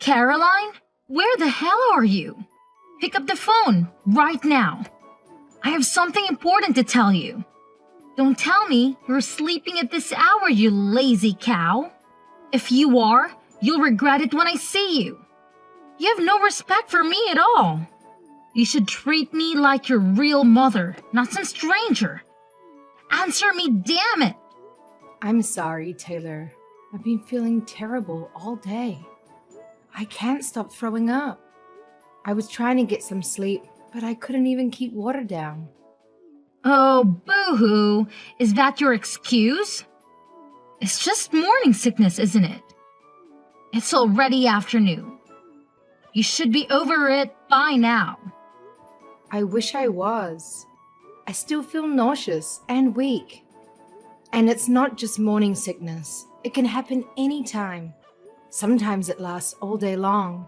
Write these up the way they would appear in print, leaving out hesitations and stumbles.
Caroline? Where the hell are you? Pick up the phone right now. I have something important to tell you. Don't tell me you're sleeping at this hour, you lazy cow. If you are, you'll regret it when I see you. You have no respect for me at all. You should treat me like your real mother, not some stranger. Answer me, damn it! I'm sorry, Taylor. I've been feeling terrible all day. I can't stop throwing up. I was trying to get some sleep, but I couldn't even keep water down. Oh, boo-hoo. Is that your excuse? It's just morning sickness, isn't it? It's already afternoon. You should be over it by now. I wish I was. I still feel nauseous and weak. And it's not just morning sickness. It can happen anytime. Sometimes it lasts all day long.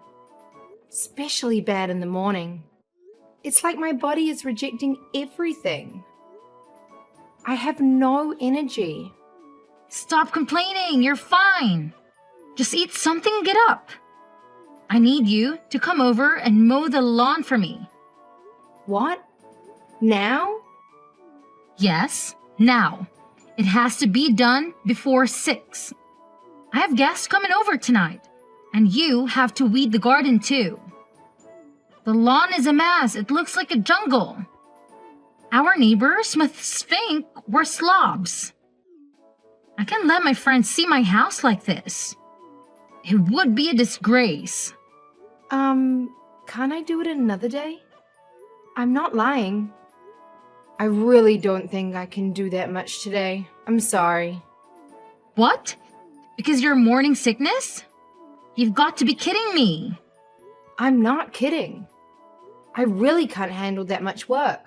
Especially bad in the morning. It's like my body is rejecting everything. I have no energy. Stop complaining, you're fine. Just eat something and get up. I need you to come over and mow the lawn for me. What? Now? Yes, now. It has to be done before 6. I have guests coming over tonight, and you have to weed the garden too. The lawn is a mess. It looks like a jungle. Our neighbors must think we're slobs. I can't let my friends see my house like this. It would be a disgrace. Can't I do it another day? I'm not lying. I really don't think I can do that much today. I'm sorry. What? Because you're morning sickness? You've got to be kidding me. I'm not kidding. I really can't handle that much work.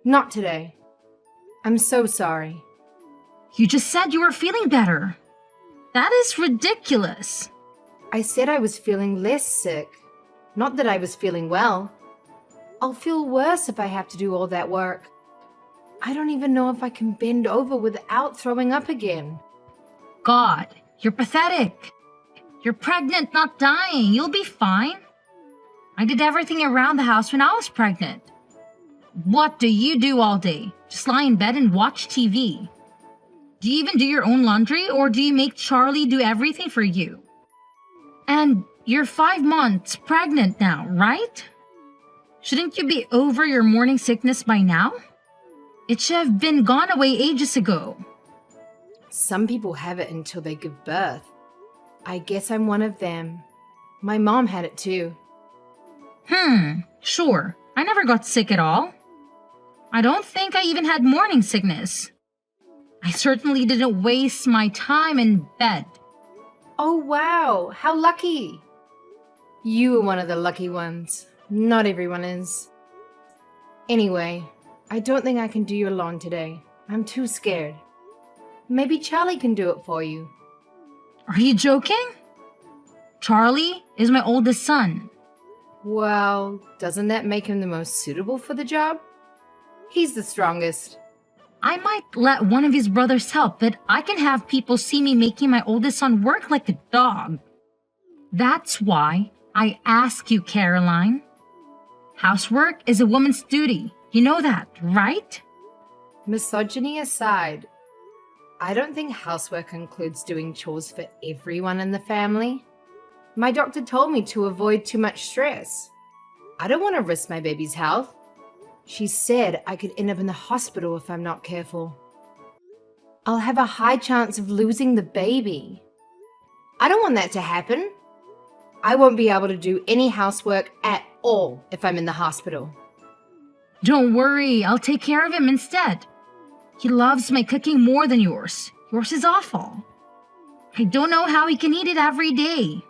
Not today. I'm so sorry. You just said you were feeling better. That is ridiculous. I said I was feeling less sick. Not that I was feeling well. I'll feel worse if I have to do all that work. I don't even know if I can bend over without throwing up again. God, you're pathetic. You're pregnant, not dying. You'll be fine. I did everything around the house when I was pregnant. What do you do all day? Just lie in bed and watch TV. Do you even do your own laundry, or do you make Charlie do everything for you? And you're 5 months pregnant now, right? Shouldn't you be over your morning sickness by now? It should have been gone away ages ago. Some people have it until they give birth. I guess I'm one of them. My mom had it too. Sure. I never got sick at all. I don't think I even had morning sickness. I certainly didn't waste my time in bed. Oh wow, how lucky. You were one of the lucky ones. Not everyone is. Anyway, I don't think I can do your lawn today. I'm too scared. Maybe Charlie can do it for you. Are you joking? Charlie is my oldest son. Well, doesn't that make him the most suitable for the job? He's the strongest. I might let one of his brothers help, but I can have people see me making my oldest son work like a dog. That's why I ask you, Caroline. Housework is a woman's duty. You know that, right? Misogyny aside, I don't think housework includes doing chores for everyone in the family. My doctor told me to avoid too much stress. I don't want to risk my baby's health. She said I could end up in the hospital if I'm not careful. I'll have a high chance of losing the baby. I don't want that to happen. I won't be able to do any housework at all if I'm in the hospital. Don't worry, I'll take care of him instead. He loves my cooking more than yours. Yours is awful. I don't know how he can eat it every day.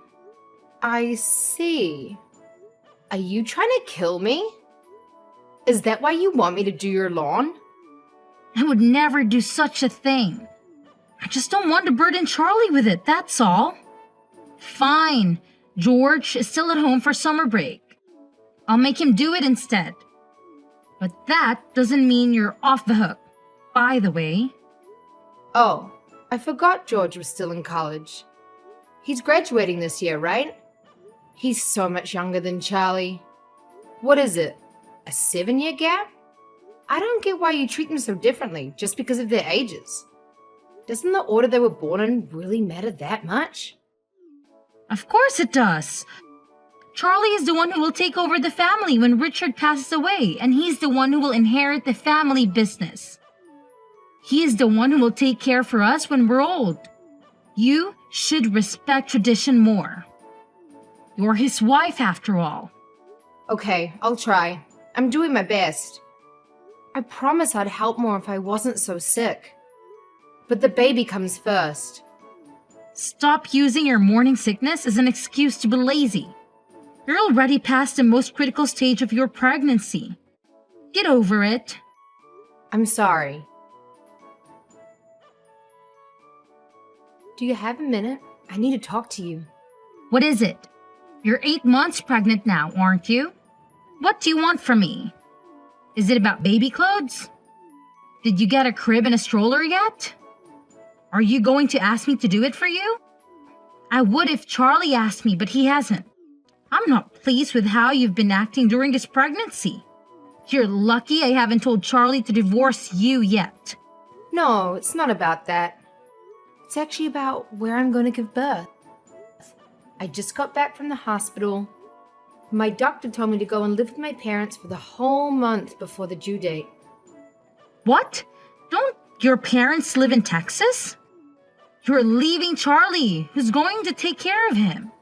I see. Are you trying to kill me? Is that why you want me to do your lawn? I would never do such a thing. I just don't want to burden Charlie with it, that's all. Fine, George is still at home for summer break. I'll make him do it instead. But that doesn't mean you're off the hook, by the way. Oh, I forgot George was still in college. He's graduating this year, right? He's so much younger than Charlie. What is it? A 7-year gap? I don't get why you treat them so differently just because of their ages. Doesn't the order they were born in really matter that much? Of course it does. Charlie is the one who will take over the family when Richard passes away, and he's the one who will inherit the family business. He is the one who will take care for us when we're old. You should respect tradition more. You're his wife, after all. Okay, I'll try. I'm doing my best. I promise I'd help more if I wasn't so sick. But the baby comes first. Stop using your morning sickness as an excuse to be lazy. You're already past the most critical stage of your pregnancy. Get over it. I'm sorry. Do you have a minute? I need to talk to you. What is it? You're 8 months pregnant now, aren't you? What do you want from me? Is it about baby clothes? Did you get a crib and a stroller yet? Are you going to ask me to do it for you? I would if Charlie asked me, but he hasn't. I'm not pleased with how you've been acting during this pregnancy. You're lucky I haven't told Charlie to divorce you yet. No, it's not about that. It's actually about where I'm going to give birth. I just got back from the hospital. My doctor told me to go and live with my parents for the whole month before the due date. What? Don't your parents live in Texas? You're leaving Charlie, who's going to take care of him,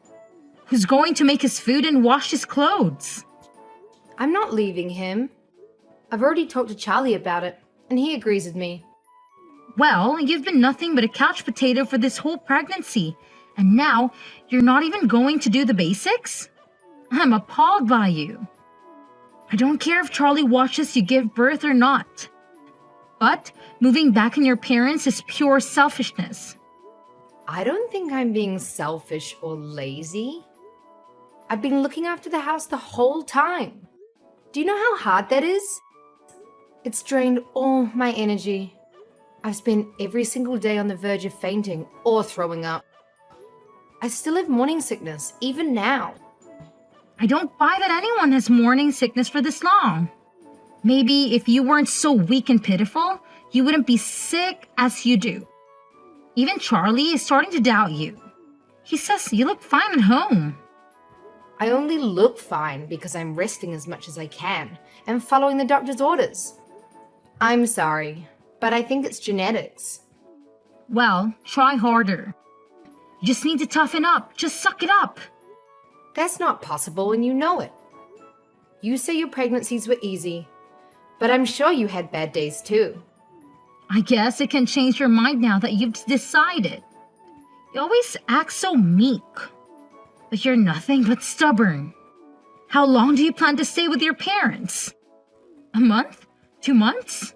who's going to make his food and wash his clothes. I'm not leaving him. I've already talked to Charlie about it, and he agrees with me. Well, you've been nothing but a couch potato for this whole pregnancy, and now you're not even going to do the basics? I'm appalled by you. I don't care if Charlie watches you give birth or not. But moving back on your parents is pure selfishness. I don't think I'm being selfish or lazy. I've been looking after the house the whole time. Do you know how hard that is? It's drained all my energy. I've spent every single day on the verge of fainting or throwing up. I still have morning sickness, even now. I don't buy that anyone has morning sickness for this long. Maybe if you weren't so weak and pitiful, you wouldn't be sick as you do. Even Charlie is starting to doubt you. He says you look fine at home. I only look fine because I'm resting as much as I can and following the doctor's orders. I'm sorry, but I think it's genetics. Well, try harder. You just need to toughen up. Just suck it up. That's not possible and you know it. You say your pregnancies were easy, but I'm sure you had bad days too. I guess it can change your mind now that you've decided. You always act so meek. But you're nothing but stubborn. How long do you plan to stay with your parents? A month? 2 months?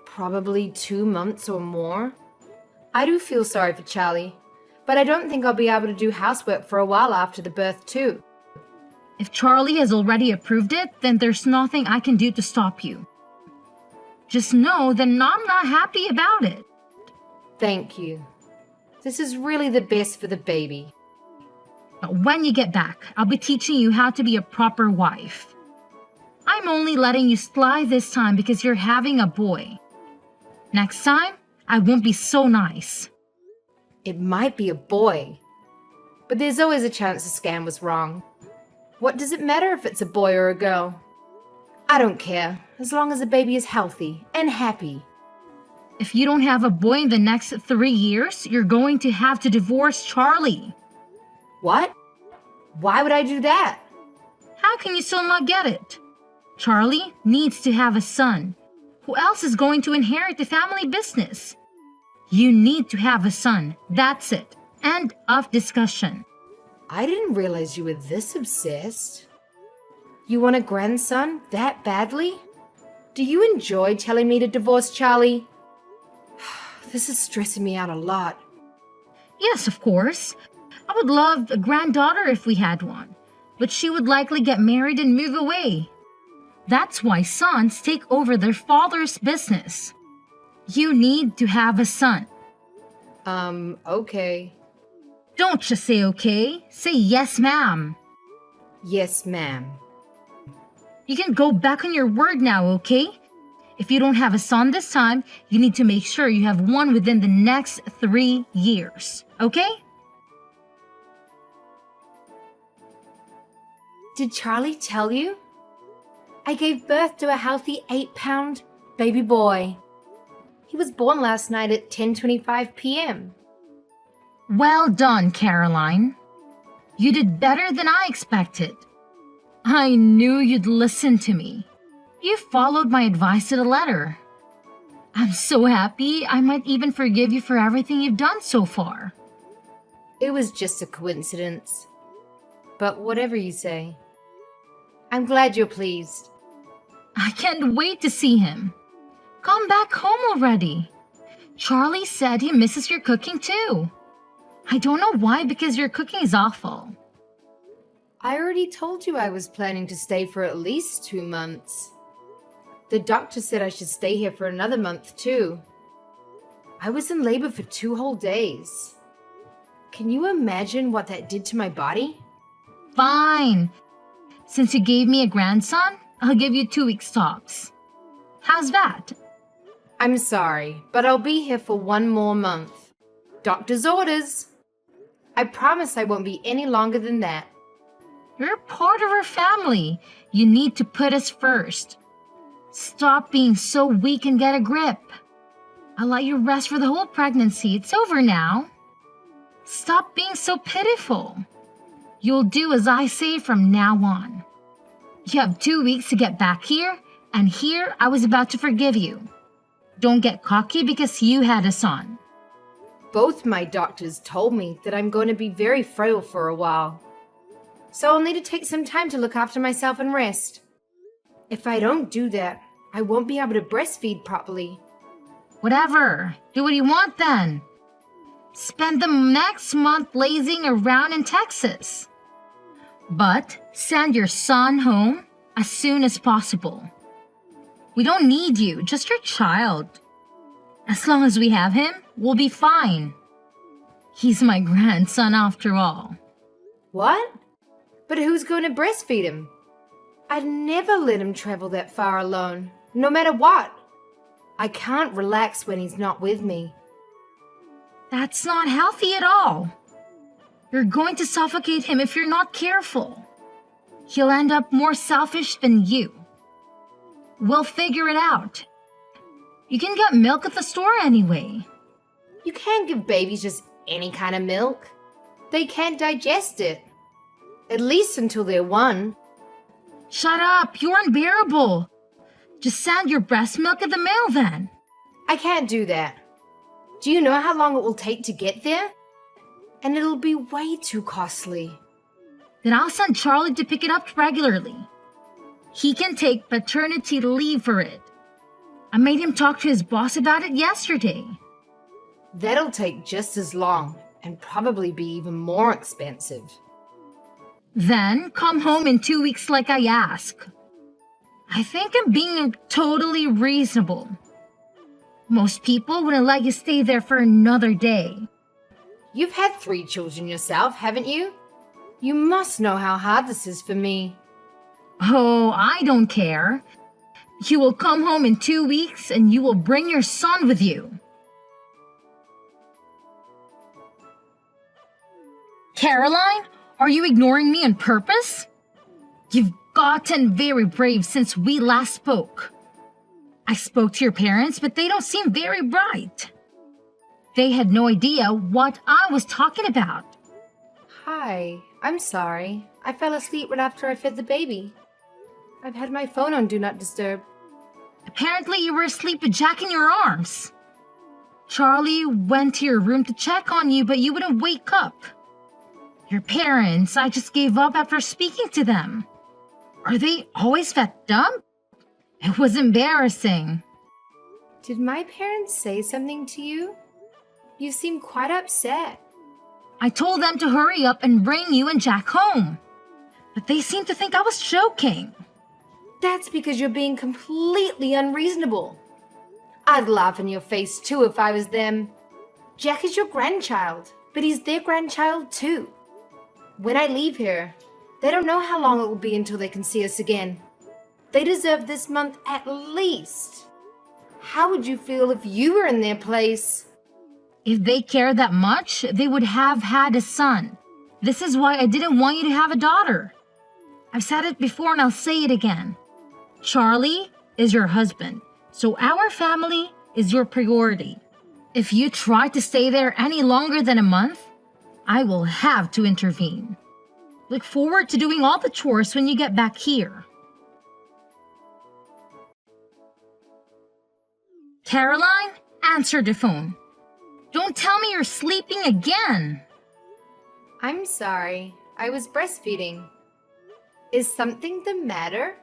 Probably 2 months or more. I do feel sorry for Charlie, but I don't think I'll be able to do housework for a while after the birth too. If Charlie has already approved it, then there's nothing I can do to stop you. Just know that I'm not happy about it. Thank you. This is really the best for the baby. But when you get back, I'll be teaching you how to be a proper wife. I'm only letting you slide this time because you're having a boy. Next time, I won't be so nice. It might be a boy, but there's always a chance the scan was wrong. What does it matter if it's a boy or a girl? I don't care, as long as the baby is healthy and happy. If you don't have a boy in the next 3 years, you're going to have to divorce Charlie. What? Why would I do that? How can you still not get it? Charlie needs to have a son. Who else is going to inherit the family business? You need to have a son. That's it. End of discussion. I didn't realize you were this obsessed. You want a grandson that badly? Do you enjoy telling me to divorce Charlie? This is stressing me out a lot. Yes, of course. I would love a granddaughter if we had one, but she would likely get married and move away. That's why sons take over their father's business. You need to have a son. Okay. Don't just say okay. Say yes, ma'am. Yes, ma'am. You can go back on your word now, okay? If you don't have a son this time, you need to make sure you have one within the next 3 years, okay? Did Charlie tell you? I gave birth to a healthy 8-pound baby boy. He was born last night at 10:25 p.m. Well done, Caroline. You did better than I expected. I knew you'd listen to me. You followed my advice to the letter. I'm so happy I might even forgive you for everything you've done so far. It was just a coincidence. But whatever you say, I'm glad you're pleased. I can't wait to see him. Come back home already. Charlie said he misses your cooking too. I don't know why, because your cooking is awful. I already told you I was planning to stay for at least 2 months. The doctor said I should stay here for another month too. I was in labor for 2 whole days. Can you imagine what that did to my body? Fine. Since you gave me a grandson, I'll give you 2 weeks tops. How's that? I'm sorry, but I'll be here for 1 more month. Doctor's orders. I promise I won't be any longer than that. You're part of our family. You need to put us first. Stop being so weak and get a grip. I'll let you rest for the whole pregnancy. It's over now. Stop being so pitiful. You'll do as I say from now on. You have 2 weeks to get back here, and here I was about to forgive you. Don't get cocky because you had a son. Both my doctors told me that I'm going to be very frail for a while. So I'll need to take some time to look after myself and rest. If I don't do that, I won't be able to breastfeed properly. Whatever. Do what you want then. Spend the next month lazing around in Texas. But send your son home as soon as possible. We don't need you, just your child. As long as we have him, we'll be fine. He's my grandson after all. What? But who's going to breastfeed him? I'd never let him travel that far alone, no matter what. I can't relax when he's not with me. That's not healthy at all. You're going to suffocate him if you're not careful. He'll end up more selfish than you. We'll figure it out. You can get milk at the store anyway. You can't give babies just any kind of milk. They can't digest it. At least until they're 1. Shut up, you're unbearable. Just send your breast milk in the mail then. I can't do that. Do you know how long it will take to get there? And it'll be way too costly. Then I'll send Charlie to pick it up regularly. He can take paternity leave for it. I made him talk to his boss about it yesterday. That'll take just as long and probably be even more expensive. Then come home in 2 weeks like I ask. I think I'm being totally reasonable. Most people wouldn't let you stay there for another day. You've had 3 children yourself, haven't you? You must know how hard this is for me. Oh, I don't care. You will come home in 2 weeks and you will bring your son with you. Caroline, are you ignoring me on purpose? You've gotten very brave since we last spoke. I spoke to your parents, but they don't seem very bright. They had no idea what I was talking about. Hi, I'm sorry. I fell asleep right after I fed the baby. I've had my phone on Do Not Disturb. Apparently you were asleep with Jack in your arms. Charlie went to your room to check on you, but you wouldn't wake up. Your parents, I just gave up after speaking to them. Are they always fed up? It was embarrassing. Did my parents say something to you? You seem quite upset. I told them to hurry up and bring you and Jack home. But they seemed to think I was joking. That's because you're being completely unreasonable. I'd laugh in your face too if I was them. Jack is your grandchild, but he's their grandchild too. When I leave here, they don't know how long it will be until they can see us again. They deserve this month at least. How would you feel if you were in their place? If they care that much, they would have had a son. This is why I didn't want you to have a daughter. I've said it before and I'll say it again. Charlie is your husband, so our family is your priority. If you try to stay there any longer than a month, I will have to intervene. Look forward to doing all the chores when you get back here. Caroline, answer the phone. Don't tell me you're sleeping again. I'm sorry. I was breastfeeding. Is something the matter?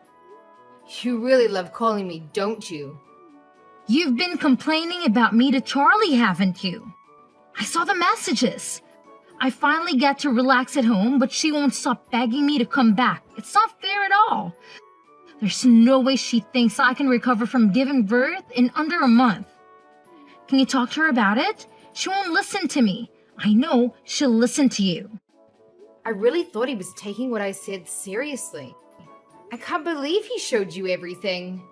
You really love calling me, don't you? You've been complaining about me to Charlie, haven't you? I saw the messages. I finally get to relax at home, but she won't stop begging me to come back. It's not fair at all. There's no way she thinks I can recover from giving birth in under a month. Can you talk to her about it? She won't listen to me. I know she'll listen to you. I really thought he was taking what I said seriously. I can't believe he showed you everything.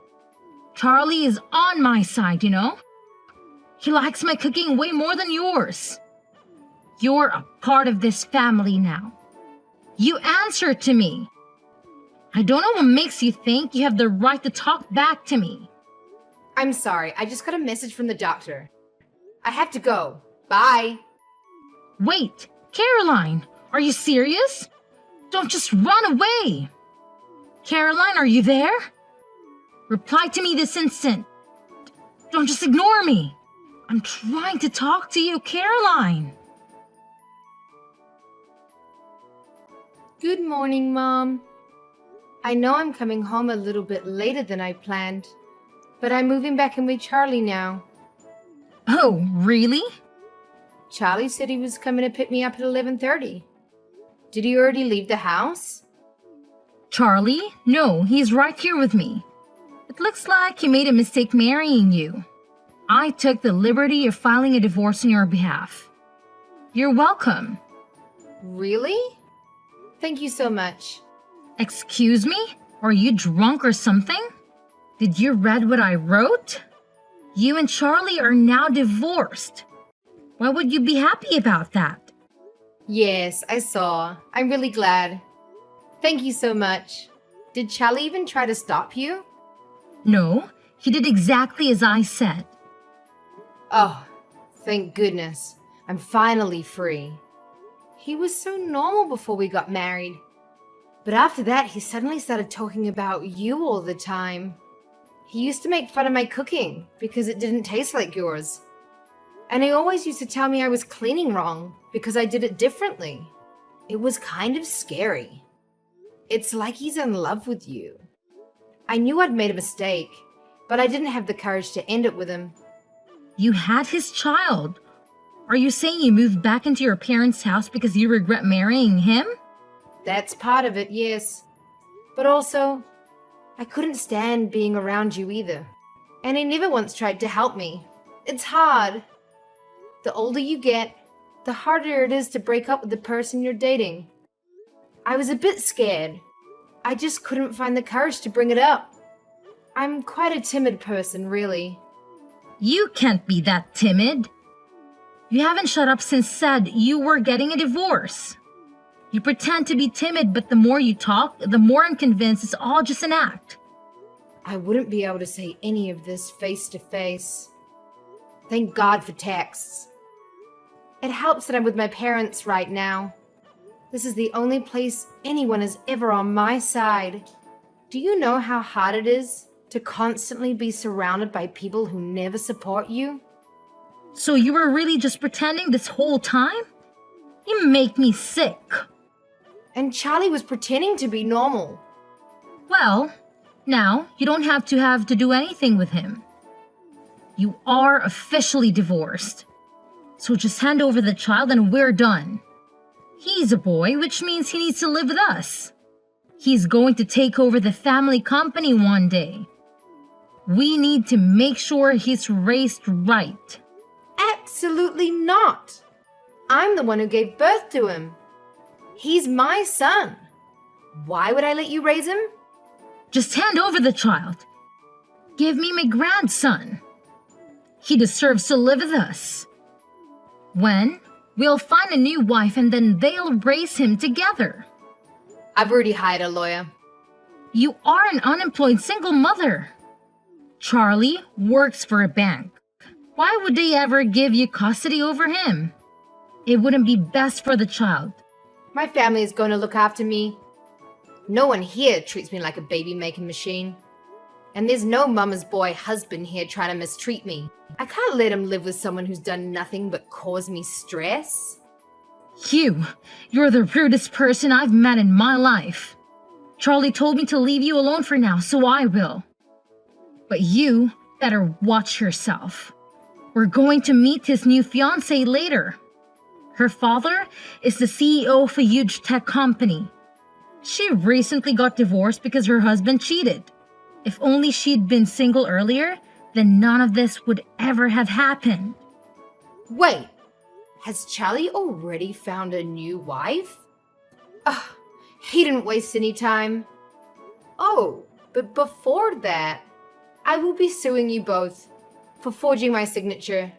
Charlie is on my side, you know? He likes my cooking way more than yours. You're a part of this family now. You answer to me. I don't know what makes you think you have the right to talk back to me. I'm sorry, I just got a message from the doctor. I have to go. Bye. Wait, Caroline, are you serious? Don't just run away. Caroline, are you there? Reply to me this instant. Don't just ignore me. I'm trying to talk to you, Caroline. Good morning, Mom. I know I'm coming home a little bit later than I planned, but I'm moving back in with Charlie now. Oh, really? Charlie said he was coming to pick me up at 11:30. Did he already leave the house? Charlie? No, he's right here with me. It looks like he made a mistake marrying you. I took the liberty of filing a divorce on your behalf. You're welcome. Really? Thank you so much. Excuse me? Are you drunk or something? Did you read what I wrote? You and Charlie are now divorced. Why would you be happy about that? Yes, I saw. I'm really glad. Thank you so much. Did Charlie even try to stop you? No, he did exactly as I said. Oh, thank goodness. I'm finally free. He was so normal before we got married. But after that, he suddenly started talking about you all the time. He used to make fun of my cooking because it didn't taste like yours. And he always used to tell me I was cleaning wrong because I did it differently. It was kind of scary. It's like he's in love with you. I knew I'd made a mistake, but I didn't have the courage to end it with him. You had his child. Are you saying you moved back into your parents' house because you regret marrying him? That's part of it, yes. But also, I couldn't stand being around you either. And he never once tried to help me. It's hard. The older you get, the harder it is to break up with the person you're dating. I was a bit scared. I just couldn't find the courage to bring it up. I'm quite a timid person, really. You can't be that timid. You haven't shut up since said you were getting a divorce. You pretend to be timid, but the more you talk, the more I'm convinced it's all just an act. I wouldn't be able to say any of this face to face. Thank God for texts. It helps that I'm with my parents right now. This is the only place anyone is ever on my side. Do you know how hard it is to constantly be surrounded by people who never support you? So you were really just pretending this whole time? You make me sick. And Charlie was pretending to be normal. Well, now you don't have to do anything with him. You are officially divorced. So just hand over the child and we're done. He's a boy, which means he needs to live with us. He's going to take over the family company one day. We need to make sure he's raised right. Absolutely not. I'm the one who gave birth to him. He's my son. Why would I let you raise him? Just hand over the child. Give me my grandson. He deserves to live with us. When? We'll find a new wife and then they'll raise him together. I've already hired a lawyer. You are an unemployed single mother. Charlie works for a bank. Why would they ever give you custody over him? It wouldn't be best for the child. My family is going to look after me. No one here treats me like a baby-making machine. And there's no mama's boy husband here trying to mistreat me. I can't let him live with someone who's done nothing but cause me stress. You're the rudest person I've met in my life. Charlie told me to leave you alone for now, so I will. But you better watch yourself. We're going to meet his new fiancée later. Her father is the CEO of a huge tech company. She recently got divorced because her husband cheated. If only she'd been single earlier, then none of this would ever have happened. Wait, has Charlie already found a new wife? Ugh, he didn't waste any time. Oh, but before that, I will be suing you both for forging my signature.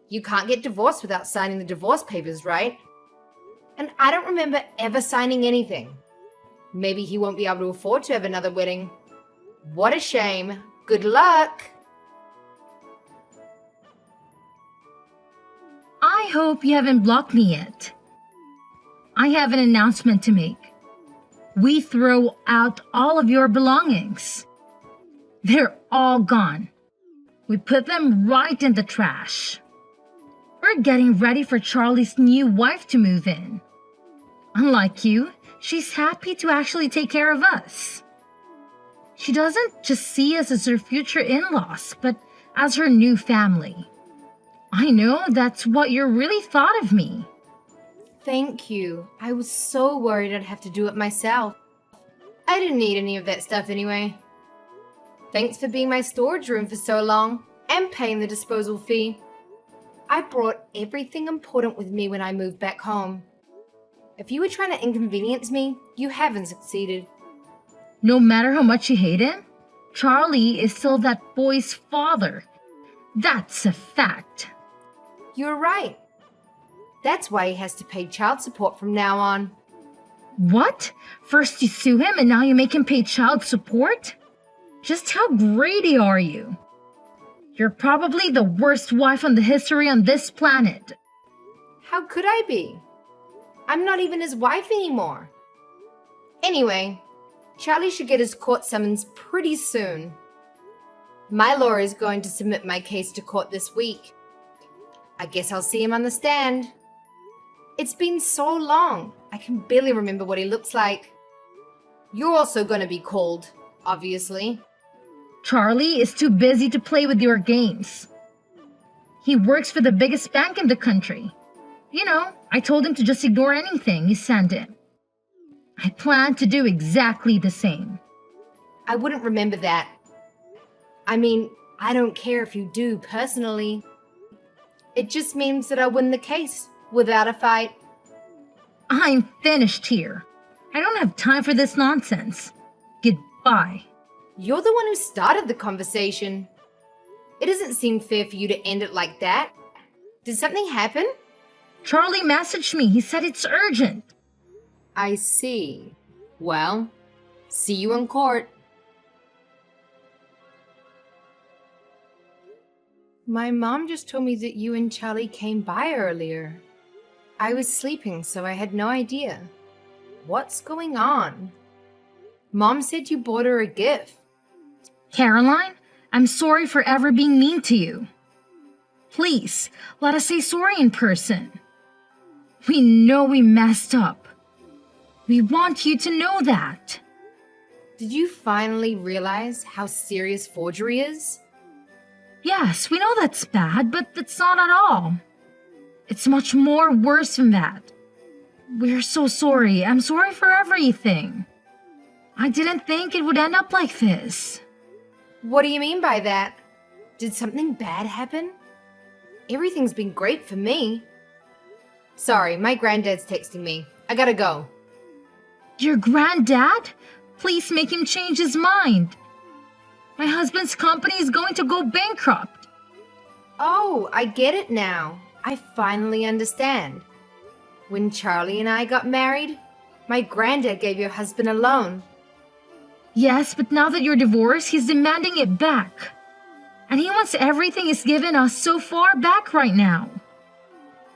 You can't get divorced without signing the divorce papers, right? And I don't remember ever signing anything. Maybe he won't be able to afford to have another wedding. What a shame. Good luck. I hope you haven't blocked me yet. I have an announcement to make. We throw out all of your belongings. They're all gone. We put them right in the trash. We're getting ready for Charlie's new wife to move in. Unlike you, she's happy to actually take care of us. She doesn't just see us as her future in-laws, but as her new family. I know that's what you really thought of me. Thank you. I was so worried I'd have to do it myself. I didn't need any of that stuff anyway. Thanks for being my storage room for so long and paying the disposal fee. I brought everything important with me when I moved back home. If you were trying to inconvenience me, you haven't succeeded. No matter how much you hate him, Charlie is still that boy's father. That's a fact. You're right. That's why he has to pay child support from now on. What? First you sue him and now you make him pay child support? Just how greedy are you? You're probably the worst wife on the history on this planet. How could I be? I'm not even his wife anymore. Anyway, Charlie should get his court summons pretty soon. My lawyer is going to submit my case to court this week. I guess I'll see him on the stand. It's been so long, I can barely remember what he looks like. You're also going to be called, obviously. Charlie is too busy to play with your games. He works for the biggest bank in the country. You know, I told him to just ignore anything you send him. I plan to do exactly the same. I wouldn't remember that. I mean, I don't care if you do personally. It just means that I win the case without a fight. I'm finished here. I don't have time for this nonsense. Goodbye. You're the one who started the conversation. It doesn't seem fair for you to end it like that. Did something happen? Charlie messaged me. He said it's urgent. I see. Well, see you in court. My mom just told me that you and Charlie came by earlier. I was sleeping, so I had no idea. What's going on? Mom said you bought her a gift. Caroline, I'm sorry for ever being mean to you. Please, let us say sorry in person. We know we messed up. We want you to know that. Did you finally realize how serious forgery is? Yes, we know that's bad, but that's not at all. It's much more worse than that. We're so sorry. I'm sorry for everything. I didn't think it would end up like this. What do you mean by that? Did something bad happen? Everything's been great for me. Sorry, my granddad's texting me. I gotta go. Your granddad? Please make him change his mind. My husband's company is going to go bankrupt. Oh, I get it now. I finally understand. When Charlie and I got married, my granddad gave your husband a loan. Yes, but now that you're divorced, he's demanding it back. And he wants everything he's given us so far back right now.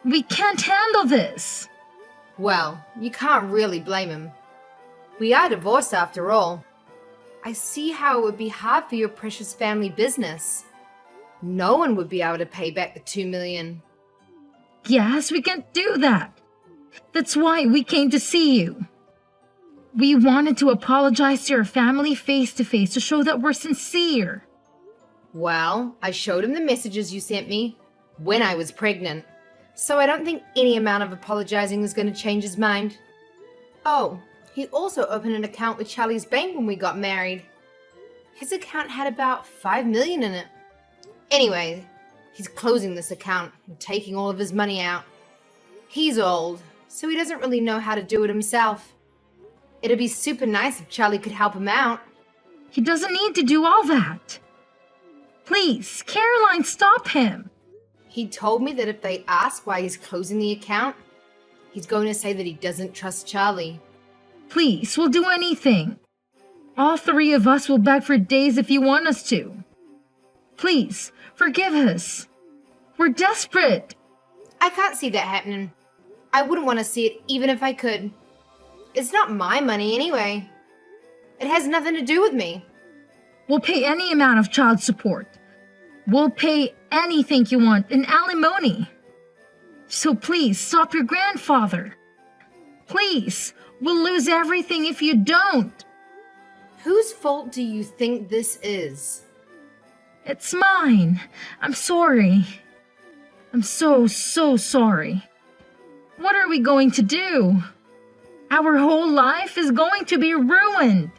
We can't handle this. Well, you can't really blame him. We are divorced after all. I see how it would be hard for your precious family business. No one would be able to pay back the $2 million. Yes, we can't do that. That's why we came to see you. We wanted to apologize to your family face to face to show that we're sincere. Well, I showed him the messages you sent me when I was pregnant, so I don't think any amount of apologizing is going to change his mind. Oh, he also opened an account with Charlie's bank when we got married. His account had about $5 million in it. Anyway, he's closing this account and taking all of his money out. He's old, so he doesn't really know how to do it himself. It'd be super nice if Charlie could help him out. He doesn't need to do all that. Please, Caroline, stop him. He told me that if they ask why he's closing the account, he's going to say that he doesn't trust Charlie. Please, we'll do anything. All three of us will beg for days if you want us to. Please, forgive us. We're desperate. I can't see that happening. I wouldn't want to see it even if I could. It's not my money anyway. It has nothing to do with me. We'll pay any amount of child support. We'll pay anything you want in alimony. So please, stop your grandfather. Please, we'll lose everything if you don't. Whose fault do you think this is? It's mine. I'm sorry. I'm so sorry. What are we going to do? Our whole life is going to be ruined.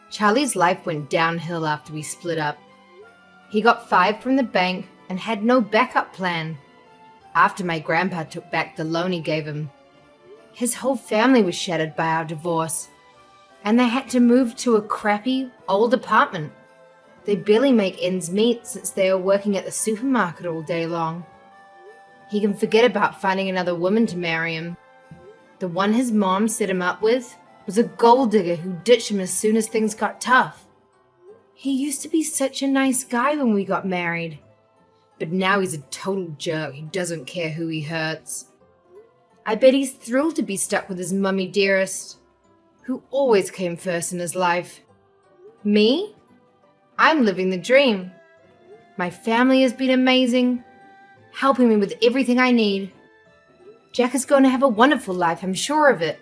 Charlie's life went downhill after we split up. He got fired from the bank and had no backup plan. After my grandpa took back the loan he gave him, his whole family was shattered by our divorce, and they had to move to a crappy, old apartment. They barely make ends meet since they are working at the supermarket all day long. He can forget about finding another woman to marry him. The one his mom set him up with was a gold digger who ditched him as soon as things got tough. He used to be such a nice guy when we got married, but now he's a total jerk who doesn't care who he hurts. I bet he's thrilled to be stuck with his mummy dearest, who always came first in his life. Me? I'm living the dream. My family has been amazing, helping me with everything I need. Jack is going to have a wonderful life, I'm sure of it.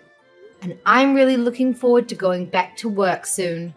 And I'm really looking forward to going back to work soon.